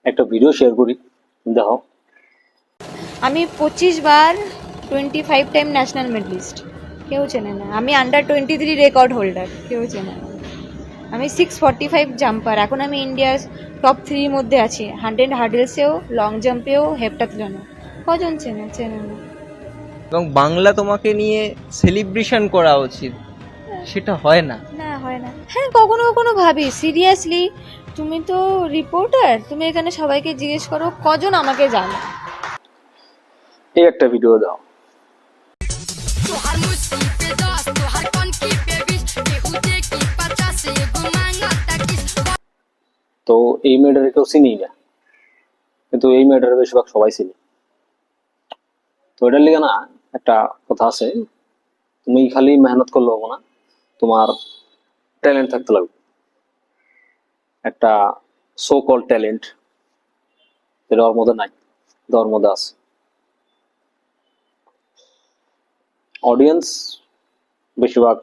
একটা video share করি, দেখো। আমি 25 বার 25 টাইম ন্যাশনাল মেডলিস্ট, কেউ চেনে না। আমি আন্ডার 23 রেকর্ড হোল্ডার, কেউ চেনে না। আমি 645 জাম্পার, এখন আমি ইন্ডিয়ার টপ 3 মধ্যে আছি। 100 হার্ডেলসেও, লং জাম্পেও, হেপ্টাথলনেও। কজন চেনে? চেনে না। এবং বাংলা তোমাকে নিয়ে সেলিব্রেশন করা উচিত, সেটা হয় না। না, হয় না। হ্যাঁ, কখনো কখনো ভাবি সিরিয়াসলি, তুমি তো রিপোর্টার, তুমি এখানে সবাইকে জিজ্ঞেস করো কজন আমাকে জানে। এই একটা ভিডিও দাও। তো এই মেয়েটারে কেউ চিনি না, কিন্তু এই মেয়েটারে বেশিরভাগ সবাই চিনি। তো এটার লিগে না একটা কথা আছে, তুমি খালি মেহনত করলে হবো না, তোমার ট্যালেন্ট থাকতে লাগবে। একটা সো কল ট্যালেন্ট, যেটা ওর মধ্যে নাই, কিন্তু ওর মধ্যে আছে। অডিয়েন্স বেশিরভাগ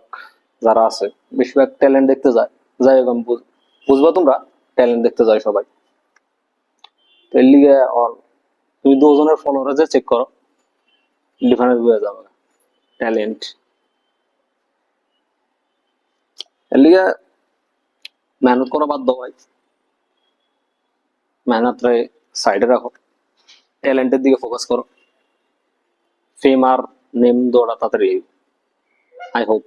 যারা আছে, বেশিরভাগ ট্যালেন্ট দেখতে যায়। যাই হোক, আমি বুঝবা তোমরা, ট্যালেন্ট দেখতে যায় সবাই। তো এর লিগে তুমি দুজনের ফলোয়ারে যে চেক করো, ডিফারেন্স বুঝে যাবে ট্যালেন্ট। এর লিগে মেহনত করা বাদ দাও ভাই, মেহনত রে সাইডে রাখো, ট্যালেন্টের দিকে ফোকাস করো। ফেম আর নেম দৌড়া তাড়াতাড়ি, আই হোপ।